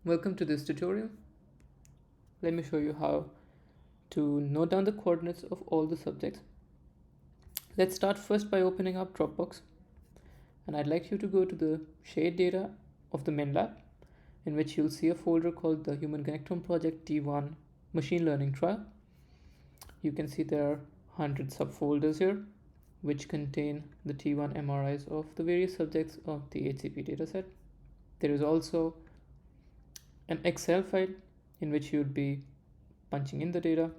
Welcome to this tutorial. Let me show you how to note down the coordinates of all the subjects. Let's start first by opening up Dropbox, and I'd like you to go to the shared data of the main lab, in which you'll see a folder called the Human Connectome Project T1 Machine Learning Trial. You can see there are 100 subfolders here, which contain the T1 MRIs of the various subjects of the HCP dataset. There is also an Excel file in which you'd be punching in the data,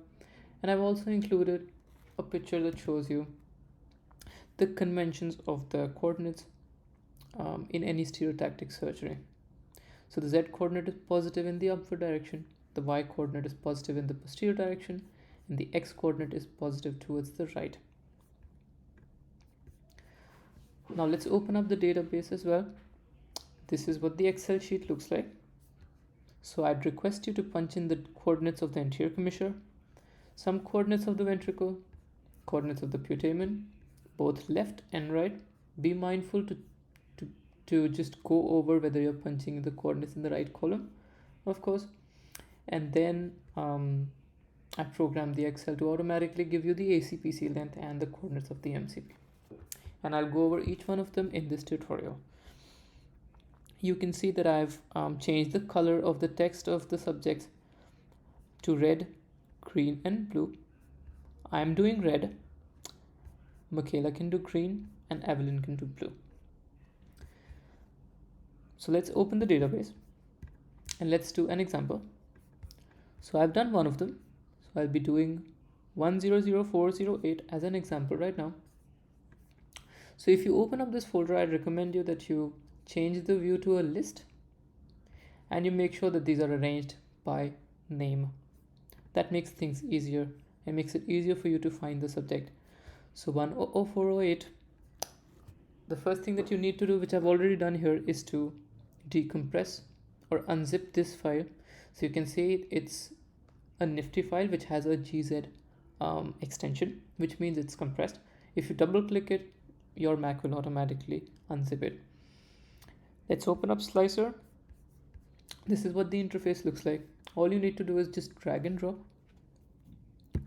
and I've also included a picture that shows you the conventions of the coordinates in any stereotactic surgery. So the Z coordinate is positive in the upward direction, the Y coordinate is positive in the posterior direction, and the X coordinate is positive towards the right. Now let's open up the database as well. This is what the Excel sheet looks like. So I'd request you to punch in the coordinates of the anterior commissure, some coordinates of the ventricle, coordinates of the putamen, both left and right. Be mindful to just go over whether you're punching the coordinates in the right column, of course. And then I programmed the Excel to automatically give you the ACPC length and the coordinates of the MCP. And I'll go over each one of them in this tutorial. You can see that I've changed the color of the text of the subjects to red, green, and blue. I'm doing red, Michaela can do green, and Evelyn can do blue. So let's open the database and let's do an example. So I've done one of them. So I'll be doing 100408 as an example right now. So if you open up this folder, I recommend you that you change the view to a list and you make sure that these are arranged by name. That makes things easier and makes it easier for you to find the subject. So 100408, the first thing that you need to do, which I've already done here, is to decompress or unzip this file. So you can see it's a nifty file which has a GZ extension, which means it's compressed. If you double click it, your Mac will automatically unzip it. Let's open up Slicer. This is what the interface looks like. All you need to do is just drag and drop,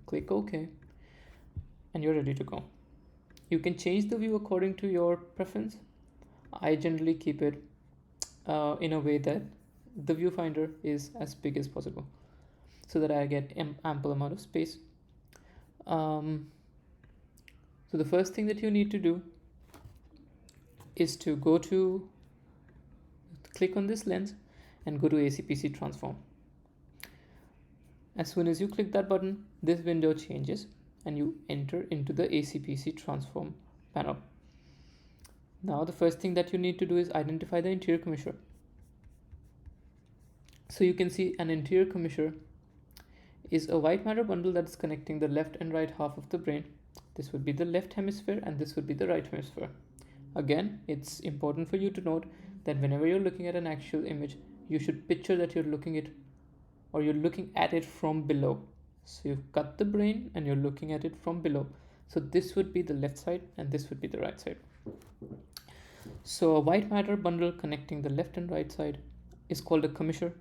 click OK, and you're ready to go. You can change the view according to your preference. I generally keep it in a way that the viewfinder is as big as possible so that I get ample amount of space. So the first thing that you need to do is to click on this lens and go to ACPC transform. As soon as you click that button, this window changes and you enter into the ACPC transform panel. Now the first thing that you need to do is identify the anterior commissure. So you can see an anterior commissure is a white matter bundle that's connecting the left and right half of the brain. This would be the left hemisphere and this would be the right hemisphere. Again, it's important for you to note that whenever you're looking at an actual image, you should picture that you're looking at it from below. So you've cut the brain and you're looking at it from below. So this would be the left side and this would be the right side. So a white matter bundle connecting the left and right side is called a commissure.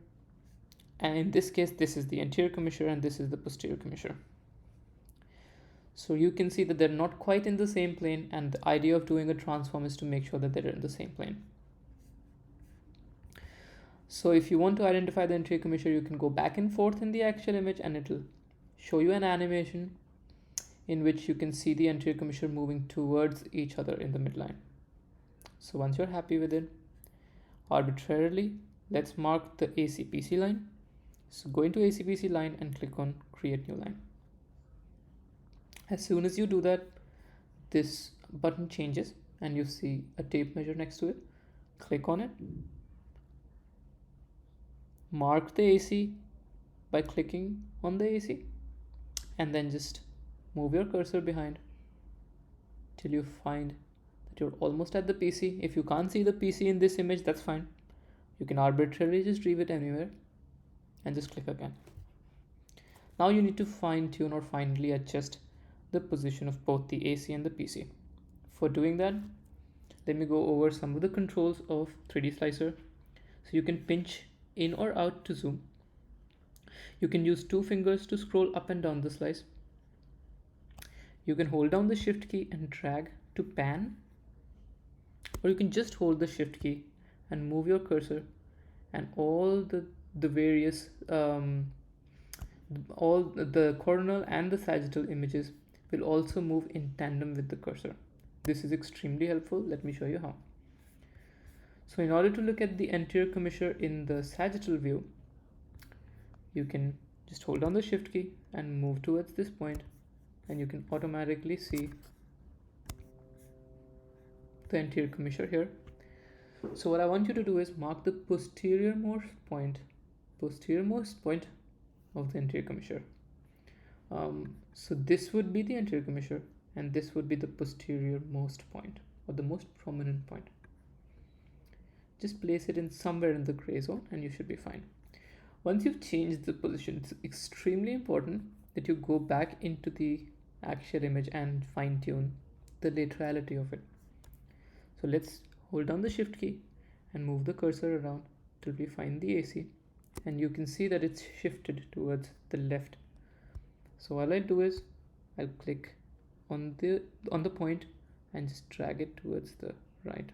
And in this case, this is the anterior commissure and this is the posterior commissure. So you can see that they're not quite in the same plane, and the idea of doing a transform is to make sure that they're in the same plane. So if you want to identify the anterior commissure, you can go back and forth in the actual image and it'll show you an animation in which you can see the anterior commissure moving towards each other in the midline. So once you're happy with it, arbitrarily, let's mark the ACPC line. So go into ACPC line and click on create new line. As soon as you do that, this button changes and you see a tape measure next to it. Click on it. Mark the AC by clicking on the AC and then just move your cursor behind till you find that you're almost at the PC. If you can't see the PC in this image, that's fine. You can arbitrarily just leave it anywhere and just click again. Now you need to fine tune or finally adjust the position of both the AC and the PC. For doing that, let me go over some of the controls of 3D Slicer. So you can pinch in or out to zoom. You can use 2 fingers to scroll up and down the slice. You can hold down the shift key and drag to pan, or you can just hold the shift key and move your cursor, and all the various all the coronal and the sagittal images will also move in tandem with the cursor. This is extremely helpful. Let me show you how. So in order to look at the anterior commissure in the sagittal view, you can just hold down the shift key and move towards this point, and you can automatically see the anterior commissure here. So what I want you to do is mark the posterior-most point of the anterior commissure. So this would be the anterior commissure, and this would be the posterior-most point, or the most prominent point. Just place it in somewhere in the gray zone and you should be fine. Once you've changed the position, it's extremely important that you go back into the actual image and fine-tune the laterality of it. So let's hold down the shift key and move the cursor around till we find the AC, and you can see that it's shifted towards the left. So all I do is I'll click on the point and just drag it towards the right,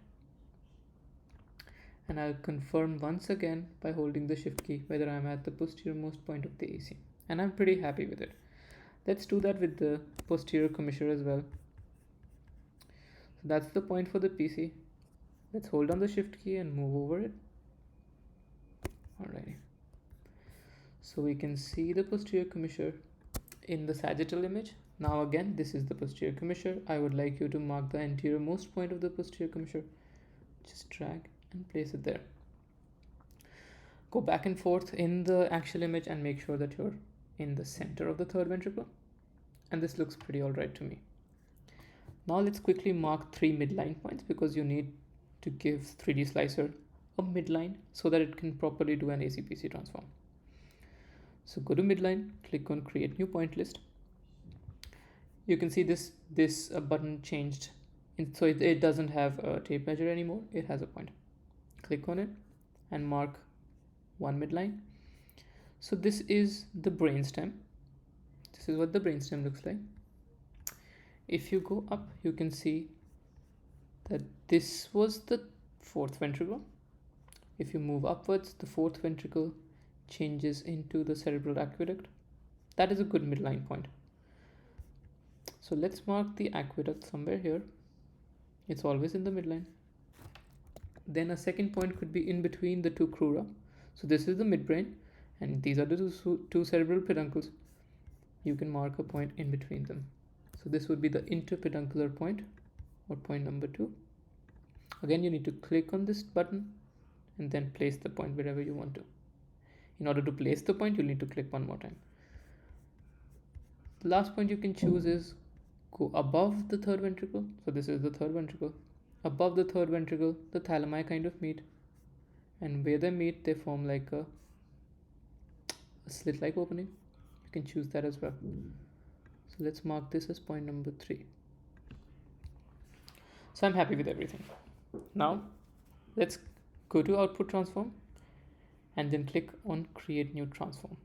and I'll confirm once again by holding the shift key whether I'm at the posterior-most point of the AC, and I'm pretty happy with it. Let's do that with the posterior commissure as well. So that's the point for the PC. Let's hold on the shift key and move over it. Alrighty. So we can see the posterior commissure in the sagittal image. Now again, this is the posterior commissure. I would like you to mark the anterior most point of the posterior commissure. Just drag and place it there. Go back and forth in the actual image and make sure that you're in the center of the third ventricle. And this looks pretty alright to me. Now let's quickly mark 3 midline points, because you need to give 3D Slicer a midline so that it can properly do an AC/PC transform. So go to midline, click on create new point list. You can see this button changed, so it doesn't have a tape measure anymore. It has a point. Click on it and mark 1 midline. So this is the brainstem. This is what the brainstem looks like. If you go up, you can see that this was the 4th ventricle. If you move upwards, the 4th ventricle changes into the cerebral aqueduct. That is a good midline point. So let's mark the aqueduct somewhere here. It's always in the midline. Then a second point could be in between the 2 crura. So this is the midbrain, and these are the two cerebral peduncles. You can mark a point in between them. So this would be the interpeduncular point, or point number 2. Again, you need to click on this button and then place the point wherever you want to. In order to place the point, you'll need to click one more time. The last point you can choose is go above the 3rd ventricle. So this is the 3rd ventricle. Above the 3rd ventricle, the thalami kind of meet, and where they meet, they form like a slit-like opening. You can choose that as well. So let's mark this as point number 3. So I'm happy with everything. Now let's go to output transform and then click on create new transform.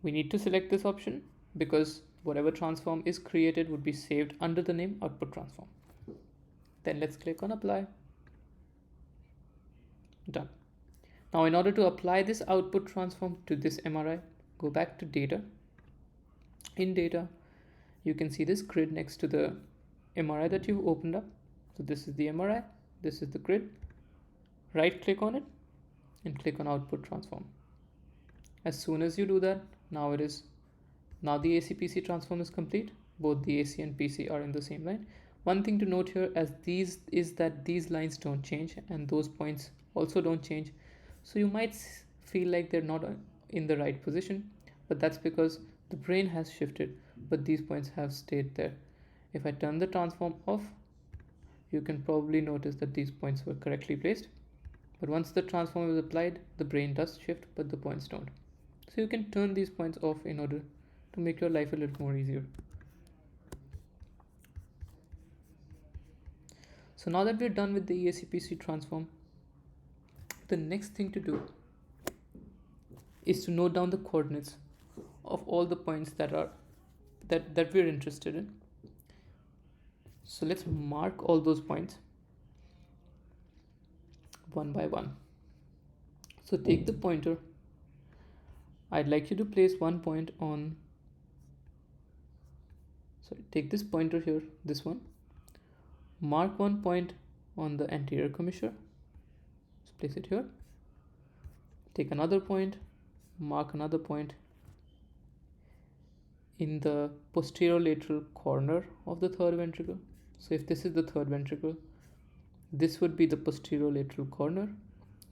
We need to select this option because whatever transform is created would be saved under the name output transform. Then let's click on apply. Done. Now in order to apply this output transform to this MRI, go back to data. In data, you can see this grid next to the MRI that you've opened up. So this is the MRI, this is the grid. Right click on it and click on output transform. As soon as you do that, now the AC/PC transform is complete. Both the AC and PC are in the same line. One thing to note here is that these lines don't change and those points also don't change. So you might feel like they're not in the right position, but that's because the brain has shifted, but these points have stayed there. If I turn the transform off, you can probably notice that these points were correctly placed. But once the transform is applied, the brain does shift, but the points don't. So you can turn these points off in order to make your life a little more easier. So now that we're done with the AC/PC transform, the next thing to do is to note down the coordinates of all the points that we're interested in. So let's mark all those points one by one. So take the pointer. I'd like you to place one point on, take this pointer here, this one. Mark one point on the anterior commissure. Just place it here. Take another point, mark another point in the posterolateral corner of the third ventricle. So if this is the third ventricle, this would be the posterolateral corner.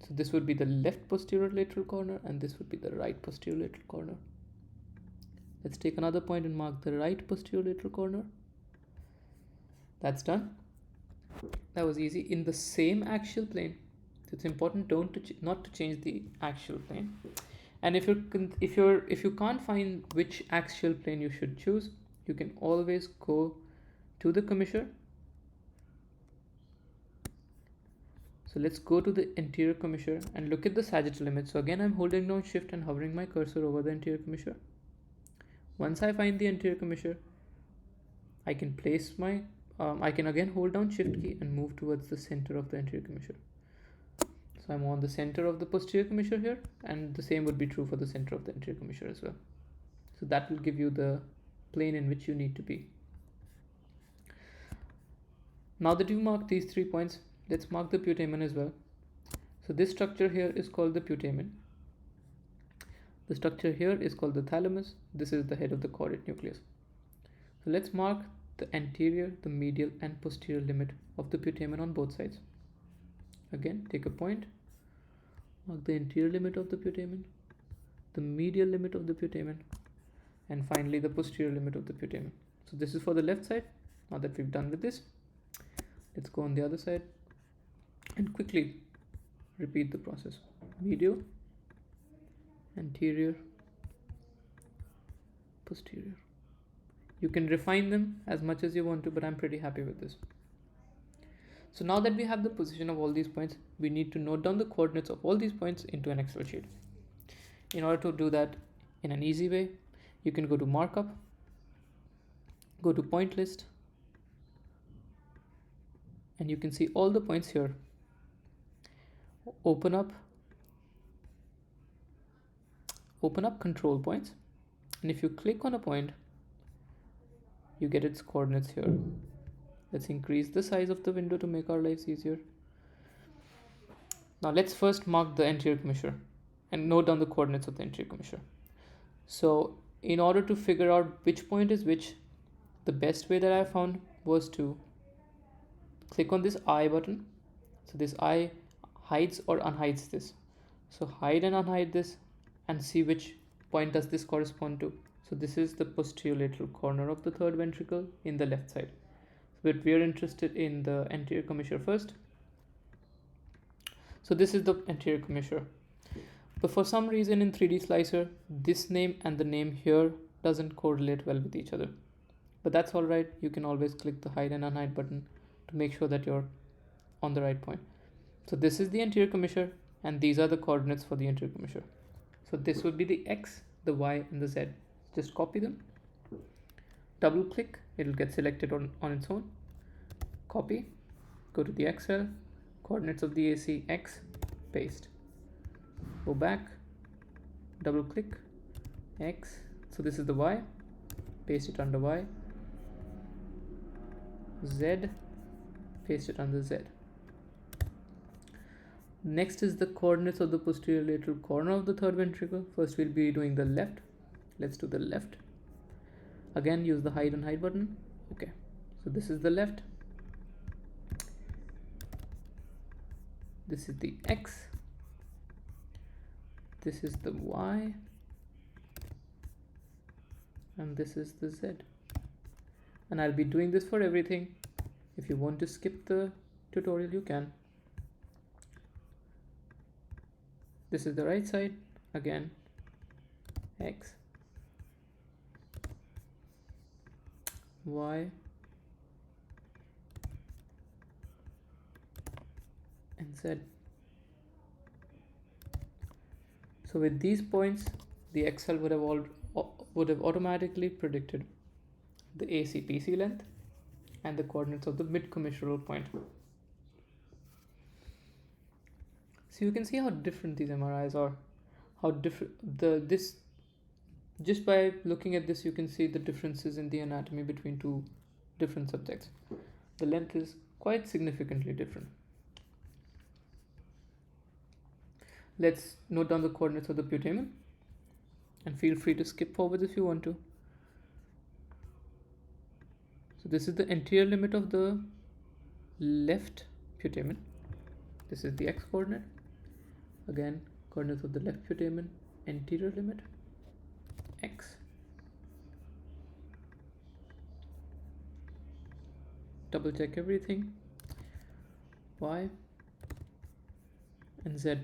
So this would be the left posterolateral corner, and this would be the right posterolateral corner. Let's take another point and mark the right posterolateral corner. That's done. That was easy. In the same axial plane, so it's important not to change the axial plane. And if you can't find which axial plane you should choose, you can always go to the commissure. So let's go to the anterior commissure and look at the sagittal limit. So again, I'm holding down shift and hovering my cursor over the anterior commissure. Once I find the anterior commissure, I can place my I can again hold down shift key and move towards the center of the anterior commissure. So I'm on the center of the posterior commissure here, and the same would be true for the center of the anterior commissure as well. So that will give you the plane in which you need to be. Now that you've marked these 3 points, let's mark the putamen as well. So this structure here is called the putamen. The structure here is called the thalamus. This is the head of the caudate nucleus. So let's mark the anterior, the medial, and posterior limit of the putamen on both sides. Again, take a point, mark the anterior limit of the putamen, the medial limit of the putamen, and finally the posterior limit of the putamen. So this is for the left side. Now that we've done with this, let's go on the other side and quickly repeat the process. Medial, anterior, posterior. You can refine them as much as you want to, but I'm pretty happy with this. So now that we have the position of all these points, we need to note down the coordinates of all these points into an Excel sheet. In order to do that in an easy way, you can go to markup, go to point list, and you can see all the points here. Open up control points, and if you click on a point, you get its coordinates here. Let's increase the size of the window to make our lives easier. Now let's first mark the anterior commissure and note down the coordinates of the anterior commissure. So in order to figure out which point is which, the best way that I found was to click on this I button. So this I hides or unhides this. So hide and unhide this and see which point does this correspond to. So this is the posterolateral corner of the third ventricle in the left side. But we are interested in the anterior commissure first. So this is the anterior commissure. But for some reason in 3D Slicer, this name and the name here doesn't correlate well with each other. But that's all right. You can always click the hide and unhide button to make sure that you're on the right point. So this is the anterior commissure, and these are the coordinates for the anterior commissure. So this would be the X, the Y, and the Z. Just copy them, double click, it'll get selected on its own. Copy, go to the Excel, coordinates of the AC, X, paste. Go back, double click, X, so this is the Y, paste it under Y, Z, paste it under Z. Next is the coordinates of the posterior lateral corner of the third ventricle. First we'll be doing the left. Let's do the left. Again, use the hide and hide button. Okay, so this is the left. This is the X. This is the Y. And this is the Z. And I'll be doing this for everything. If you want to skip the tutorial, you can. This is the right side. Again, X, Y, and Z. So with these points, the Excel would have automatically predicted the ACPC length and the coordinates of the mid-commissural point. So you can see how different these MRIs are, how different this just by looking at this you can see the differences in the anatomy between two different subjects. The length is quite significantly different. Let's note down the coordinates of the putamen, and feel free to skip forward if you want to. So this is the anterior limit of the left putamen. This is the x coordinate. Again, coordinates of the left putamen, anterior limit, x. Double check everything. Y and z.